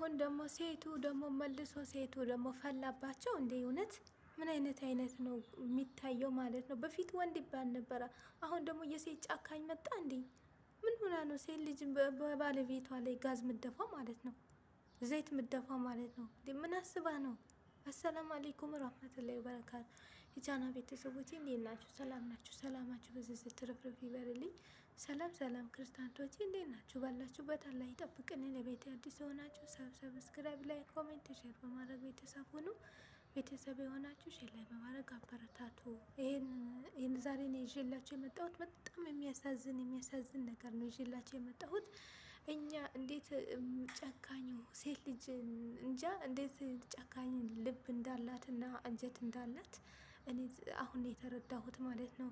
አሁን ደግሞ ሴቱ ደግሞ መልሶ ሴቱ ደግሞ ፈላባቸው እንዴ! እውነት ምን አይነት ነው የሚታየው ማለት ነው። በፊት ወንድ ይባል ነበረ። አሁን ደግሞ የሴት ጫካኝ መጣ እንዴ! ምን ሆና ነው ሴት ልጅ በባለቤቷ ላይ ጋዝ ምደፋው ማለት ነው? ዘይት ምደፋው ማለት ነው? ምን አስባ ነው? አሰላሙ አለይኩም ወራህመቱላሂ ወበረካቱ። የቻና ቤተሰቦች እንዴት ናችሁ? ሰላም ናችሁ? ሰላማችሁ በዚህ ትርፍርፍ ይበልልኝ። ሰላም ሰላም ክርስቲያኖች እንዴት ናችሁ? ባላችሁበት አላህ ይጠብቅን። ለቤት አዲስ የሆናችሁ ሰብስክራይብ፣ ላይ ኮሜንት፣ ሼር በማድረግ ቤተሰብ ሁኑ። ቤተሰብ የሆናችሁ ሼር ላይ በማድረግ አበረታቱ። ይህን ዛሬ ነው ይዤላችሁ የመጣሁት። በጣም የሚያሳዝን ነገር ነው ይዤላችሁ የመጣሁት። እኛ እንዴት ጨካኙ ሴት ልጅ እንጃ እንዴት ጨካኝ ልብ እንዳላትና አንጀት እንዳላት እኔ አሁን የተረዳሁት ማለት ነው።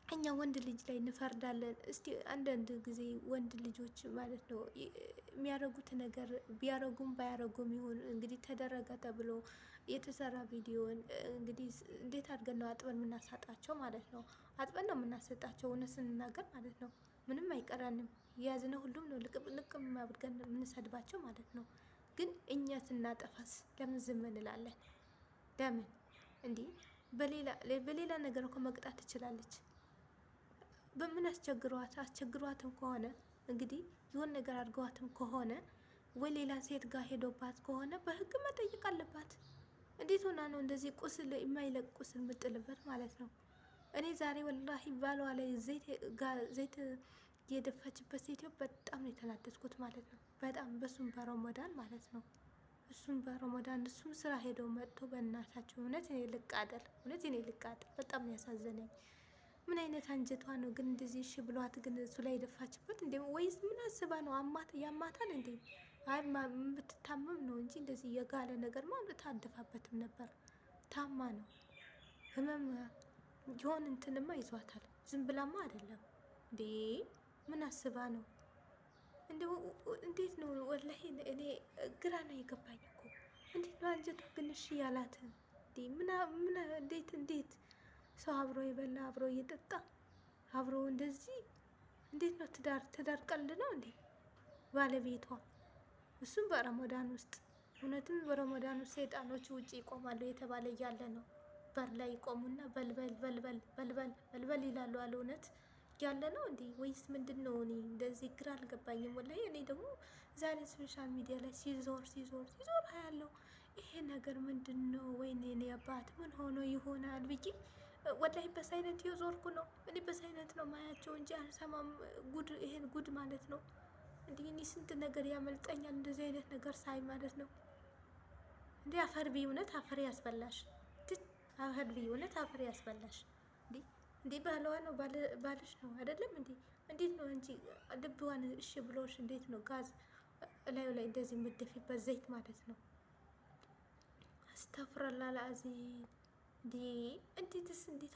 እኛ ወንድ ልጅ ላይ እንፈርዳለን። እስቲ አንዳንድ ጊዜ ወንድ ልጆች ማለት ነው የሚያደርጉት ነገር ቢያረጉም ባያረጉም ይሁን እንግዲህ ተደረገ ተብሎ የተሰራ ቪዲዮን እንግዲህ እንዴት አድርገን ነው አጥበን የምናሳጣቸው ማለት ነው። አጥበን ነው የምናሰጣቸው እውነት ስንናገር ማለት ነው። ምንም አይቀረንም። የያዝነው ሁሉም ነው ልቅም አድርገን የምንሰድባቸው ማለት ነው። ግን እኛ ስናጠፋስ ለምን ዝም እንላለን? ለምን እንዲህ በሌላ ነገር እኮ መቅጣት ትችላለች። በምን አስቸግሯትም ከሆነ እንግዲህ የሆነ ነገር አድርገዋትም ከሆነ ወይ ሌላ ሴት ጋር ሄዶባት ከሆነ በህግ መጠየቅ አለባት። እንዴት ሆና ነው እንደዚህ ቁስል የማይለቅ ቁስል የምጥልበት ማለት ነው? እኔ ዛሬ ወላሂ ባሏ ላይ ዘይት የደፋችበት ሴትዮ በጣም ነው የተናደድኩት ማለት ነው። በጣም በሱም በረመዳን ማለት ነው። እሱም ስራ ሄደው መጥቶ በእናታቸው እውነት እኔ ልቃጠል በጣም ነው ያሳዘነኝ። ምን አይነት አንጀቷ ነው ግን እንደዚህ እሺ ብሏት ግን እሱ ላይ የደፋችበት እንዴ? ወይስ ምን አስባ ነው? ያማታል እንዴ? አይ ብትታመም ነው እንጂ እንደዚህ የጋለ ነገር አትደፋበትም ነበር። ታማ ነው ህመም የሆን እንትንማ ይዟታል። ዝም ብላማ አይደለም እንዴ? ምን አስባ ነው? እንዴት ነው ወላሂ እኔ ግራ ነው የገባኝ እኮ። እንዴት ነው አንጀቷ ግን እሺ ያላት? እንዴት ሰው አብሮ የበላ አብሮ እየጠጣ አብሮ እንደዚህ እንዴት ነው ትዳር ቀልድ ነው እንዴ? ባለቤቷ እሱም በረመዳን ውስጥ እውነትም በረመዳን ውስጥ ሰይጣኖች ውጭ ይቆማሉ የተባለ እያለ ነው። በር ላይ ይቆሙና በልበል ይላሉ አለ። እውነት ያለ ነው እንዴ? ወይስ ምንድን ነው? እኔ እንደዚህ ግራ አልገባኝም ወላሂ። እኔ ደግሞ ዛሬ ሶሻል ሚዲያ ላይ ሲዞር ያለው ይሄ ነገር ምንድን ነው? ወይኔ እኔ አባት ምን ሆኖ ይሆናል ብዬ ወላሂ በሳይለንት የዞርኩ ነው። እኔ በሳይለንት ነው ማያቸው እንጂ አልሰማም። ይሄን ጉድ ማለት ነው። እንዲህ እኔ ስንት ነገር ያመልጠኛል እንደዚህ አይነት ነገር ሳይ ማለት ነው። እንዴ አፈር ቢ እውነት አፈር ያስበላሽ። አፈር ቢ እውነት አፈር ያስበላሽ። እንዴ ባለዋ ነው ባልሽ ነው አይደለም እንዴ? እንዴት ነው እንጂ ልብዋን እሺ ብሎሽ እንዴት ነው ጋዝ ላዩ ላይ እንደዚህ የምትደፊበት ዘይት ማለት ነው? አስተፍረላ ለአዚም እንዴ! እንዴት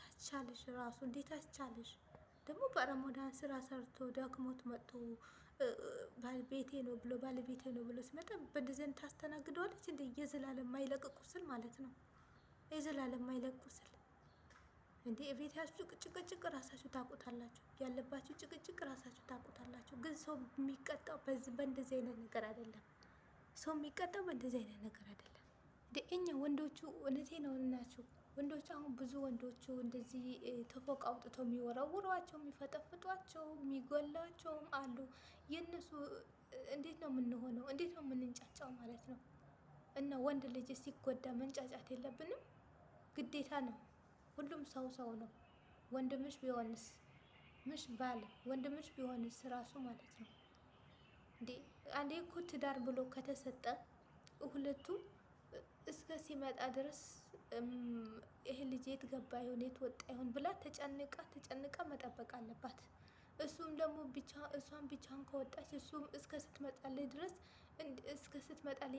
አስቻለሽ? ራሱ እንዴት አስቻለሽ? ደግሞ በረመዳን ስራ ሰርቶ ደክሞት መጥቶ ባለቤቴ ነው ብሎ ሲመጣ በደዘን ታስተናግደዋለች እንዴ? የዘላለም ማይለቅ ቁስል ማለት ነው። የዘላለም ማይለቅ ቁስል እንዴ! ቤታችሁ ጭቅጭቅ ራሳችሁ ታውቁታላችሁ። ያለባችሁ ጭቅጭቅ ራሳችሁ ታውቁታላችሁ። ግን ሰው የሚቀጣው በእንደዚህ አይነት ነገር አይደለም። ሰው የሚቀጣው በእንደዚህ አይነት ነገር አይደለም። እኛ ወንዶቹ እውነቴ ነው እናችሁ ወንዶች አሁን ብዙ ወንዶቹ እንደዚህ ተፎቅ አውጥተው የሚወረውሯቸው የሚፈጠፍጧቸው የሚጎላቸውም አሉ። የእነሱ እንዴት ነው የምንሆነው? እንዴት ነው የምንንጫጫው ማለት ነው? እና ወንድ ልጅ ሲጎዳ መንጫጫት የለብንም ግዴታ ነው። ሁሉም ሰው ነው። ወንድምሽ ቢሆንስ ምሽ ባል ወንድምሽ ቢሆንስ ራሱ ማለት ነው። እንዴ አንዴ እኮ ትዳር ብሎ ከተሰጠ ሁለቱም እስከ ሲመጣ ድረስ ይሄ ልጅ የት ገባ ይሆን የት ወጣ ይሆን ብላ ተጨንቃ መጠበቅ አለባት። እሱም ደግሞ እሷን ብቻውን ከወጣች እሱም እስከ ስትመጣልኝ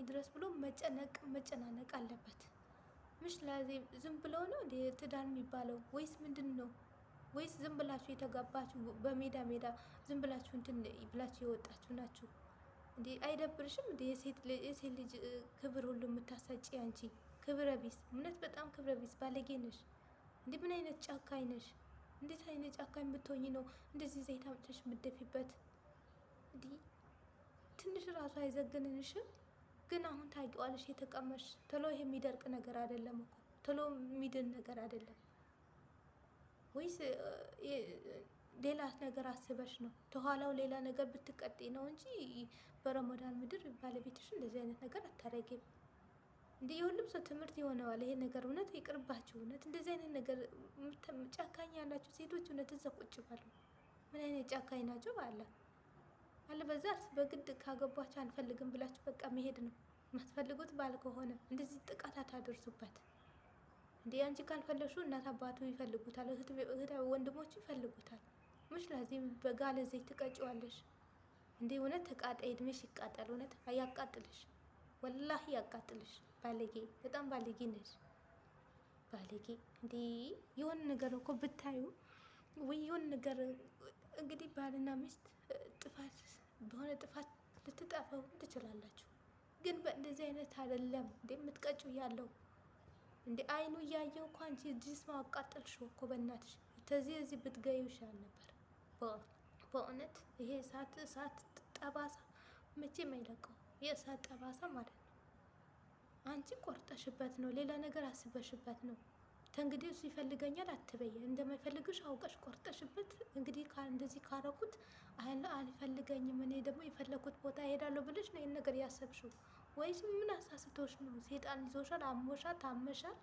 ድረስ ብሎ መጨናነቅ አለበት። ምሽ ላዚም ዝም ብለው ነው እንዴ ትዳር የሚባለው? ወይስ ምንድን ነው? ወይስ ዝም ብላችሁ የተጋባችሁ በሜዳ ዝም ብላችሁ እንትን ብላችሁ የወጣችሁ ናችሁ እንዴ? አይደብርሽም እንዴ? የሴት ልጅ ክብር ሁሉ የምታሳጪ አንቺ ክብረ ቢስ፣ እውነት በጣም ክብረ ቢስ ባለጌ ነሽ። እንዴ ምን አይነት ጨካኝ ነሽ? እንዴት አይነት ጨካኝ ብትሆኚ ነው እንደዚህ ዘይት አምጥተሽ የምትደፊበት? እንዴ ትንሽ ራሱ አይዘግንንሽም? ግን አሁን ታውቂዋለሽ የተቀመሽ ቶሎ ይሄ የሚደርቅ ነገር አይደለም እኮ ቶሎ የሚድን ነገር አይደለም። ወይስ ሌላ ነገር አስበሽ ነው? ተኋላው ሌላ ነገር ብትቀጤ ነው እንጂ በረመዳን ምድር ባለቤትሽ እንደዚህ አይነት ነገር አታረጊም። እንደ የሁሉም ሰው ትምህርት ይሆነዋል ይሄ ነገር። እውነት ይቅርባችሁ። እውነት እንደዚህ አይነት ነገር ጨካኝ ያላችሁ ሴቶች እውነት እዛ ቁጭ በሉ። ምን አይነት ጨካኝ ናቸው? አለበዛ በግድ ካገቧቸው አንፈልግም ብላችሁ በቃ መሄድ ነው የማትፈልጉት። ባል ከሆነ እንደዚህ ጥቃት አታደርሱበት። እንዴ አንቺ ካልፈለግሽው እናት አባቱ ይፈልጉታል፣ እህት ወንድሞቹ ይፈልጉታል። ምሽ ለዚህ በጋለ ዘይት ትቀጪዋለሽ እንዴ? እውነት ተቃጣይ፣ እድሜሽ ይቃጠል። እውነት ያቃጥልሽ፣ ወላሂ ያቃጥልሽ። ባለጌ፣ በጣም ባለጌ ነሽ። ባለጌ እንዴ! የሆነ ነገር እኮ ብታዩ ወይ የሆነ ነገር እንግዲህ ባልና ሚስት ጥፋት በሆነ ጥፋት ልትጠፋው ትችላላችሁ፣ ግን በእንደዚህ አይነት አይደለም እንዴ የምትቀጪው ያለው እንዴ። አይኑ እያየው እኮ አንቺ ጅስም አቃጠልሽው እኮ በእናትሽ። ተዚህ እዚህ ብትገዩ ይሻል ነበር በእውነት። ይሄ እሳት ጠባሳ መቼም አይለቀው፣ የእሳት ጠባሳ ማለት ነው። አንቺ ቆርጠሽበት ነው፣ ሌላ ነገር አስበሽበት ነው። ተንግዲህ እሱ ይፈልገኛል አትበይ። እንደማይፈልግሽ አውቀሽ ቆርጠሽበት እንግዲህ እንደዚህ ካረኩት አልፈልገኝም እኔ ደግሞ የፈለኩት ቦታ እሄዳለሁ ብለሽ ነው ይህን ነገር ያሰብሽው? ወይስ ምን አሳስቶሽ ነው? ሴጣን ይዞሻል፣ አሞሻል፣ ታመሻል።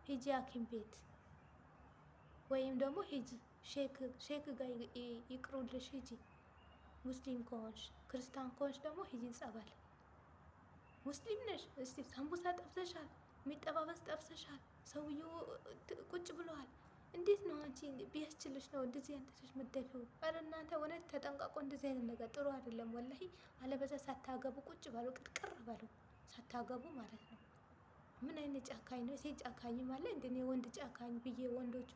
ሂጂ ሐኪም ቤት ወይም ደግሞ ሂጂ ሼክ ጋር ይቅሩልሽ። ሂጂ ሙስሊም ከሆንሽ፣ ክርስቲያን ከሆንሽ ደግሞ ሂጂ ጸበል። ሙስሊም ነሽ እስቲ ሳምቡሳ ጠብሰሻል፣ የሚጠባበስ ጠብሰሻል። ሰውየው ቁጭ ብለዋል። እንዴት ነው አንቺ ቢያስችልሽ ነው እንደዚህ አይነቶች መደፊው? ኧረ እናንተ እውነት ተጠንቀቁ። እንደዚህ አይነት ነገር ጥሩ አይደለም ወላሂ። አለበዛ ሳታገቡ ቁጭ ባሉ ቅርቅር ባሉ ሳታገቡ ማለት ነው። ምን አይነት ጨካኝ ነው? ሴት ጨካኝ ማለት እንደኔ ወንድ ጨካኝ ብዬ ወንዶቹ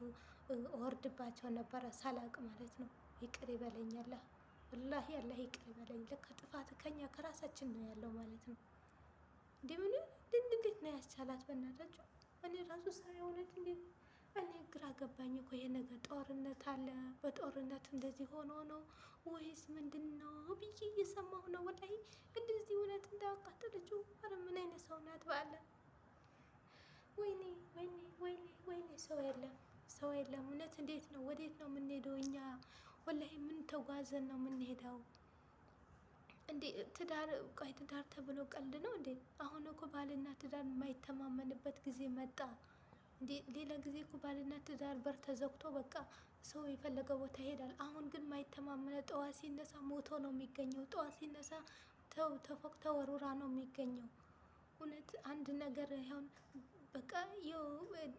እወርድባቸው ነበረ ሳላቅ ማለት ነው። ይቅር ይበለኝ አላህ፣ ወላሂ አላህ ይቅር ይበለኝ። ለካ ጥፋት ከኛ ከራሳችን ነው ያለው ማለት ነው። እንዴት ነው ያስቻላት? በእናታችሁ እኔ ራሱ ሳይ እውነት እንዴት እኔ ግራ ገባኝ እኮ። ይሄ ነገር ጦርነት አለ፣ በጦርነት እንደዚህ ሆኖ ነው ወይስ ምንድን ነው ብዬ እየሰማሁ ነው ወላሂ። እንደዚህ እውነት እንዳያቃጠለችው። ኧረ ምን አይነት ሰው ናት? ባለ ወይኔ ወይኔ ወይኔ ወይኔ። ሰው የለም ሰው የለም። እውነት እንዴት ነው? ወዴት ነው የምንሄደው እኛ? ወላሂ ምን ተጓዘን ነው የምንሄደው? እንዴ ትዳር፣ ቆይ ትዳር ተብሎ ቀልድ ነው እንዴ? አሁን እኮ ባልና ትዳር የማይተማመንበት ጊዜ መጣ። እንዴ ሌላ ጊዜ እኮ ባልና ትዳር በር ተዘግቶ በቃ ሰው የፈለገ ቦታ ይሄዳል። አሁን ግን ማይተማመነ ጠዋት ሲነሳ ሞቶ ነው የሚገኘው። ጠዋት ሲነሳ ተፎቅ ተወሩራ ነው የሚገኘው። እውነት አንድ ነገር ይሁን በቃ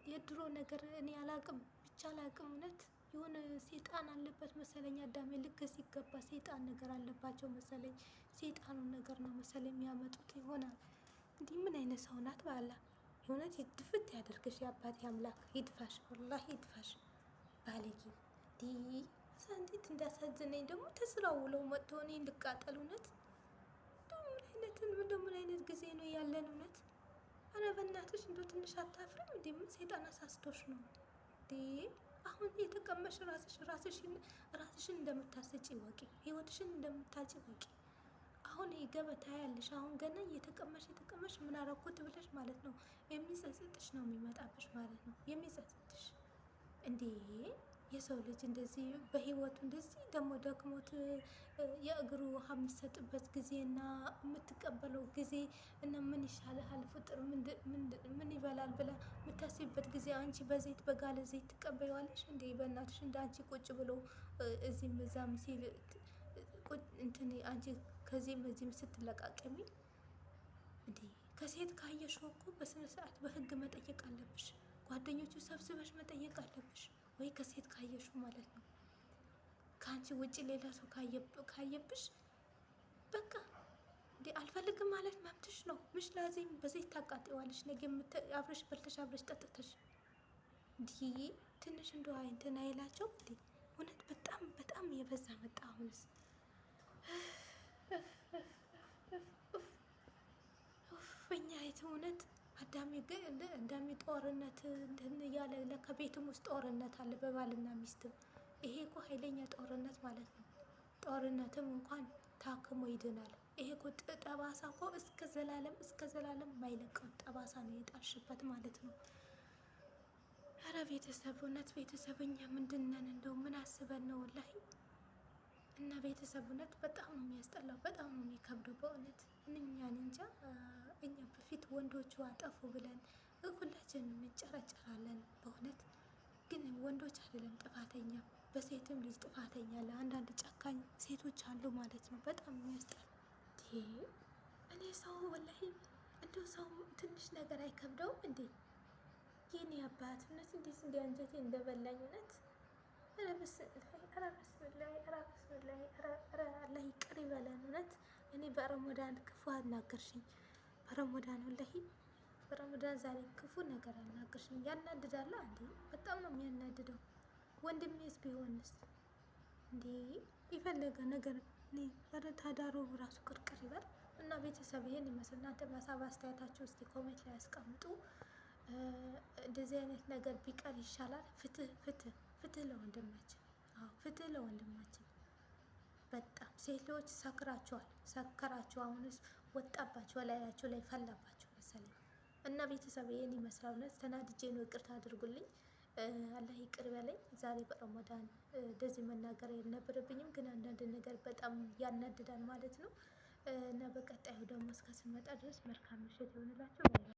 የድሮ ነገር እኔ አላቅም፣ ብቻ አላቅም። እውነት የሆነ ሴጣን አለበት መሰለኝ። አዳሜ ልክ ሲገባ ሴጣን ነገር አለባቸው መሰለኝ። ሴጣኑን ነገር ነው መሰለኝ የሚያመጡት ይሆናል። እንዲህ ምን አይነት ሰው ናት? ባላ የእውነት ድፍት ያደርግሽ የአባቴ አምላክ ይድፋሽ፣ ወላሂ ይድፋሽ። ባለጌ እንዴት እንዳሳዝነኝ ደግሞ ተስራው ውለው መጥቶ እኔ እንድቃጠል። እውነት ምን አይነት ጊዜ ነው ያለን? እውነት ኧረ በእናትሽ እንደው ትንሽ አታፍርም እንዴ? ምን ሰይጣን አሳስቶሽ ነው እንዴ? አሁን የተቀመሽ ራስሽን እንደምታሰጪ ወቂ፣ ህይወትሽን እንደምታጪ ወቂ። አሁን ገበታ ያለሽ አሁን ገና የተቀመሽ ምን አረኩት ብለሽ ማለት ነው የሚጸጽትሽ ነው የሚመጣብሽ ማለት ነው የሚጸጽትሽ። እንዴ የሰው ልጅ እንደዚህ በህይወቱ እንደዚህ ደግሞ ደክሞት የእግሩ ውሃ የሚሰጥበት ጊዜ እና የምትቀበለው ጊዜ እና ምን ይሻልሃል ፍጥር ምን ይበላል ብላ የምታስብበት ጊዜ አንቺ በዘይት በጋለ ዘይት ትቀበይዋለሽ እንዴ? በእናትሽ እንደ አንቺ ቁጭ ብሎ እዚህም እዛም ሲል እንትን አንቺ ከዚህም እዚህም ስትለቃቀሚ እንዴ? ከሴት ካየሽው እኮ በስነ ስርዓት በህግ መጠየቅ አለብሽ። ጓደኞቹ ሰብስበሽ መጠየቅ አለብሽ። ወይ ከሴት ካየሽው ማለት ነው። ከአንቺ ውጭ ሌላ ሰው ካየብሽ በቃ እንዴ አልፈልግም ማለት መብትሽ ነው። ምሽ ላዚም በዘይት ታቃጥዋለሽ። ነገ አብረሽ በልተሽ አብረሽ ጠጥተሽ እንዲህ ትንሽ እንደው እንትን አይላቸው እንዴ? እውነት በጣም በጣም የበዛ መጣ። አሁንስ እኛ የት እውነት አዳሚ ጦርነት እንትን እያለ ለካ ቤትም ውስጥ ጦርነት አለ በባልና ሚስትም። ይሄ እኮ ኃይለኛ ጦርነት ማለት ነው። ጦርነትም እንኳን ታክሞ ይድናል። ይሄ እኮ ጠባሳ እኮ እስከ ዘላለም የማይለቀው ጠባሳ ነው የጣልሽበት ማለት ነው። ኧረ ቤተሰብ እውነት ቤተሰብ እኛ ምንድን ነን? እንደው ምን አስበን ነው ወላሂ። እና ቤተሰብ እውነት በጣም ነው የሚያስጠላው፣ በጣም ነው የሚከብደው በእውነት እኛን እንጃ። እኛ በፊት ወንዶቹ አጠፉ ብለን ሁላችንም እንጨረጨራለን በእውነት ግን ወንዶች አይደለም ጥፋተኛ፣ በሴትም ልጅ ጥፋተኛ አለ። አንዳንድ ጨካኝ ሴቶች አሉ ማለት ነው። በጣም የሚያስጠላ። እኔ ሰው ወላሂ እንደው ሰው ትንሽ ነገር አይከብደውም እንዴ? የኔ አባት እውነት እንዴት እንዲ አንጀቴ እንደበላኝ እውነት። ኧረ ብስሚላይ አላህ ይቅር ይበለን እውነት። እኔ በረመዳን ክፉ አናገርሽኝ፣ በረመዳን ወላሂ በረመዳን ዛሬ ክፉ ነገር አናገርሽኝ። ያናድዳል እንዴ? በጣም ነው የሚያናድደው። ወንድሜስ ቢሆንስ እንዴ? የፈለገ ነገር ኧረ ታዳሩ ራሱ ቅርቅር ይበል። እና ቤተሰብ ይሄን ይመስል እናንተ በሀሳብ አስተያየታችሁ እስቲ ኮሜንት ላይ ያስቀምጡ። እንደዚህ አይነት ነገር ቢቀር ይሻላል። ፍትህ ፍትህ ፍትህ ለወንድማችን። አዎ ፍትህ ለወንድማችን። በጣም ሴቶች ሰክራችኋል፣ ሰከራችሁ። አሁንስ ወጣባችሁ፣ ላያችሁ ላይ ፈላባችሁ መሰለኝ። እና ቤተሰብ ይሄን ይመስላል። እውነት ተናድጄ ነው፣ ይቅርታ አድርጉልኝ። አላህ ይቅር በለኝ። ዛሬ በረመዳን እንደዚህ መናገር የነበረብኝም ግን አንዳንድ ነገር በጣም ያናድዳል ማለት ነው። እና በቀጣዩ ደግሞ እስከ ስንመጣ ድረስ መልካም ምሽት ይሆንላችሁ።